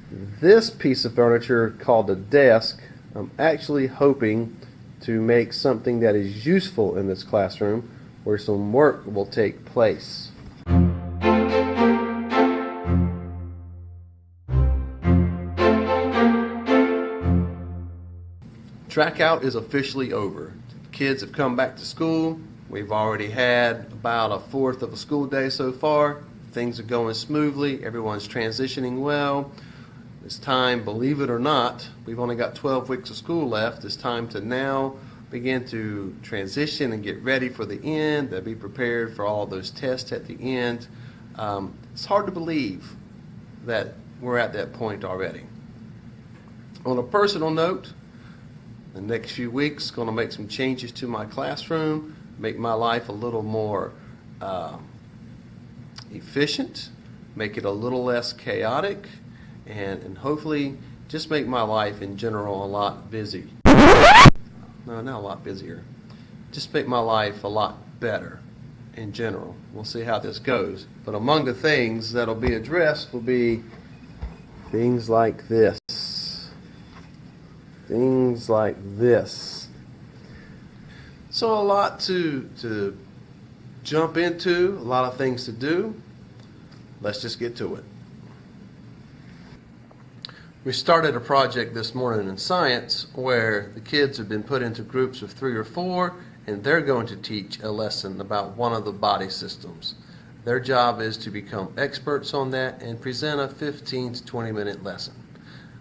This piece of furniture called a desk, I'm actually hoping to make something that is useful in this classroom where some work will take place. Track out is officially over. Kids have come back to school. We've already had about a fourth of a school day so far. Things are going smoothly. Everyone's transitioning well. It's time, believe it or not, we've only got 12 weeks of school left. It's time to now begin to transition and get ready for the end, to be prepared for all those tests at the end. It's hard to believe that we're at that point already. On a personal note, the next few weeks, going to make some changes to my classroom, make my life a little more efficient, make it a little less chaotic, and hopefully just make my life in general a lot busy. No, not a lot busier. Just make my life a lot better in general. We'll see how this goes. But among the things that'll be addressed will be things like this. Things like this. So a lot to jump into, a lot of things to do. Let's just get to it. We started a project this morning in science where the kids have been put into groups of 3 or 4, and they're going to teach a lesson about one of the body systems. Their job is to become experts on that and present a 15 to 20 minute lesson.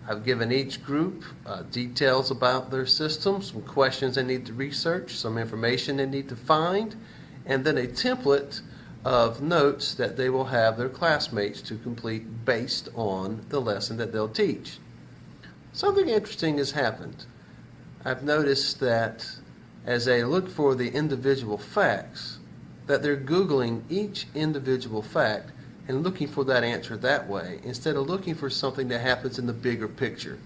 I've given each group details about their system, some questions they need to research, some information they need to find, and then a template of notes that they will have their classmates to complete based on the lesson that they'll teach. Something interesting has happened. I've noticed that as they look for the individual facts, that they're Googling each individual fact and looking for that answer that way, instead of looking for something that happens in the bigger picture.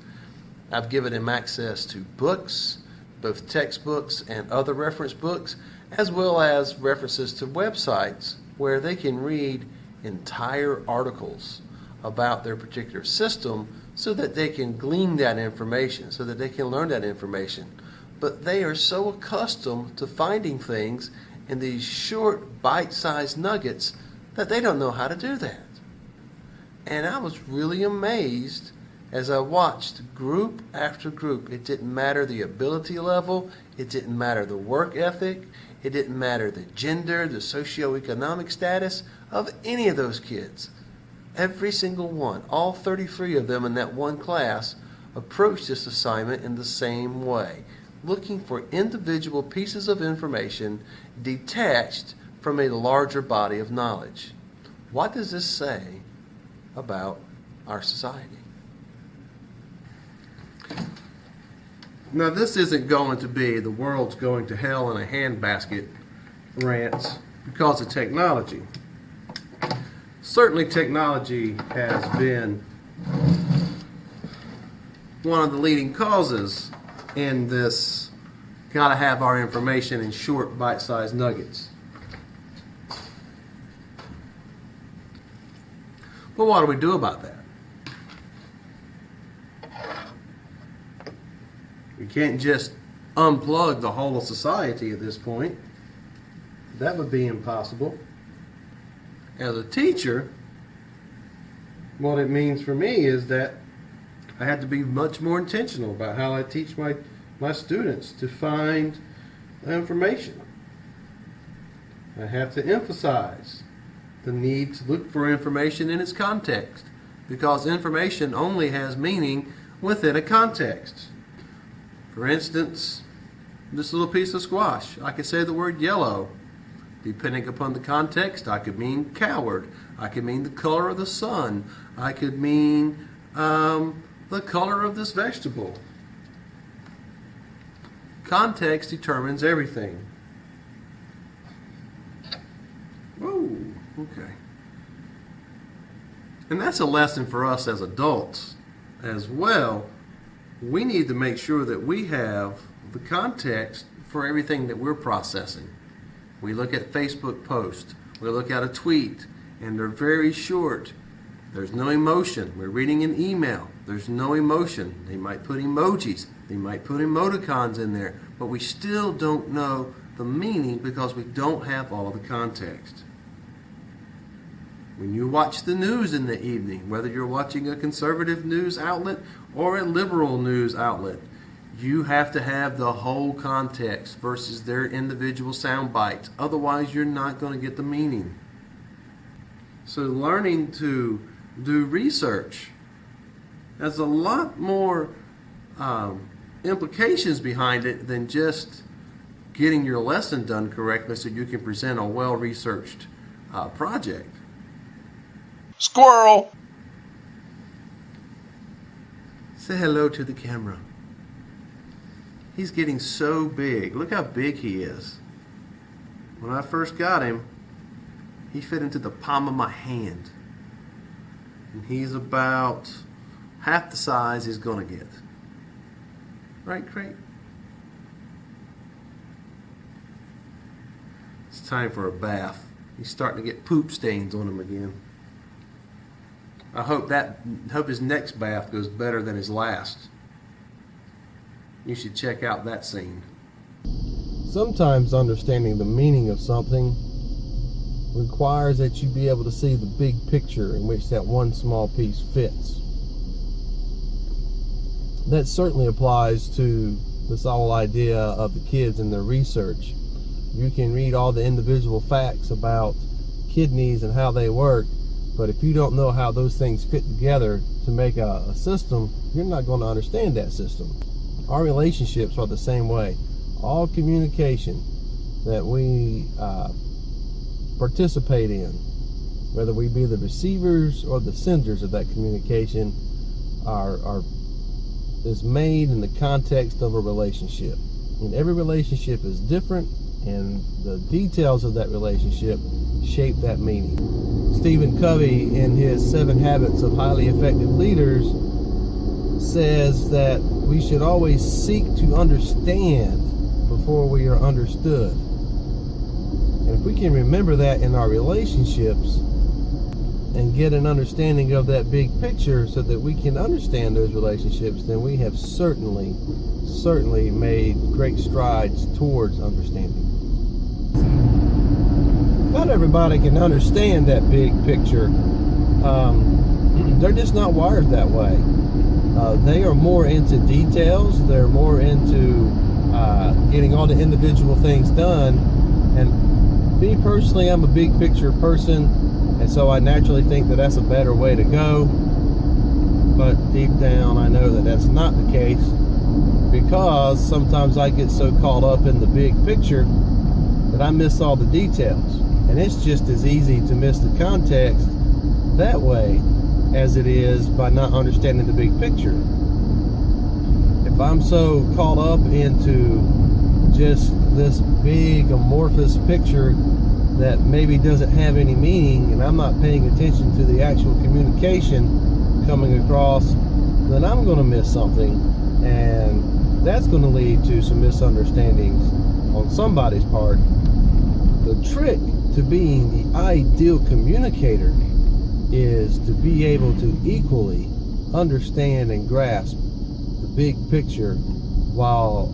I've given them access to books, both textbooks and other reference books, as well as references to websites where they can read entire articles about their particular system so that they can glean that information, so that they can learn that information. But they are so accustomed to finding things in these short, bite-sized nuggets that they don't know how to do that. And I was really amazed as I watched group after group. It didn't matter the ability level, it didn't matter the work ethic, it didn't matter the gender, the socioeconomic status of any of those kids. Every single one, all 33 of them in that one class, approached this assignment in the same way, looking for individual pieces of information detached from a larger body of knowledge. What does this say about our society? Now, this isn't going to be the world's going to hell in a handbasket rants because of technology. Certainly technology has been one of the leading causes in this gotta have our information in short, bite-sized nuggets. But what do we do about that? We can't just unplug the whole of society at this point. That would be impossible. As a teacher, what it means for me is that I have to be much more intentional about how I teach my students to find information. I have to emphasize the need to look for information in its context, because information only has meaning within a context. For instance, this little piece of squash, I could say the word yellow. Depending upon the context, I could mean coward. I could mean the color of the sun. I could mean the color of this vegetable. Context determines everything. Whoa, okay. And that's a lesson for us as adults as well. We need to make sure that we have the context for everything that we're processing. We look at Facebook posts, we look at a tweet, and they're very short, There's no emotion. We're reading an email. There's no emotion. They might put emojis. They might put emoticons in there. But we still don't know the meaning because we don't have all the context. When you watch the news in the evening, whether you're watching a conservative news outlet or a liberal news outlet, you have to have the whole context versus their individual sound bites. Otherwise, you're not going to get the meaning. So learning to do research has a lot more implications behind it than just getting your lesson done correctly so you can present a well-researched project. Squirrel! Say hello to the camera. He's getting so big. Look how big he is. When I first got him, he fit into the palm of my hand. And he's about half the size he's going to get. Right, Crate? It's time for a bath. He's starting to get poop stains on him again. I hope his next bath goes better than his last. You should check out that scene. Sometimes understanding the meaning of something requires that you be able to see the big picture in which that one small piece fits. That certainly applies to this whole idea of the kids and their research. You can read all the individual facts about kidneys and how they work, but if you don't know how those things fit together to make a system, you're not going to understand that system. Our relationships are the same way. All communication that we participate in, whether we be the receivers or the senders of that communication, is made in the context of a relationship. And every relationship is different, and the details of that relationship shape that meaning. Stephen Covey, in his 7 Habits of Highly Effective Leaders, says that we should always seek to understand before we are understood. And if we can remember that in our relationships and get an understanding of that big picture so that we can understand those relationships, then we have certainly made great strides towards understanding. Not everybody can understand that big picture. They're just not wired that way. They are more into details. They're more into getting all the individual things done. And me personally, I'm a big picture person, and so I naturally think that that's a better way to go. But deep down, I know that that's not the case, because sometimes I get so caught up in the big picture that I miss all the details. And it's just as easy to miss the context that way as it is by not understanding the big picture. If I'm so caught up into just this big amorphous picture that maybe doesn't have any meaning, and I'm not paying attention to the actual communication coming across, then I'm going to miss something, and that's going to lead to some misunderstandings on somebody's part. The trick to being the ideal communicator is to be able to equally understand and grasp the big picture while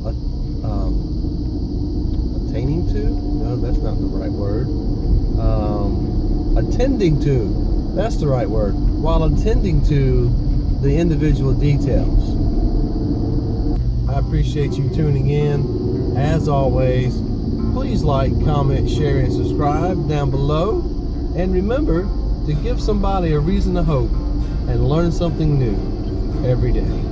attaining to? No, that's not the right word. Attending to. That's the right word. While attending to the individual details. I appreciate you tuning in. As always, please like, comment, share, and subscribe down below. And remember to give somebody a reason to hope and learn something new every day.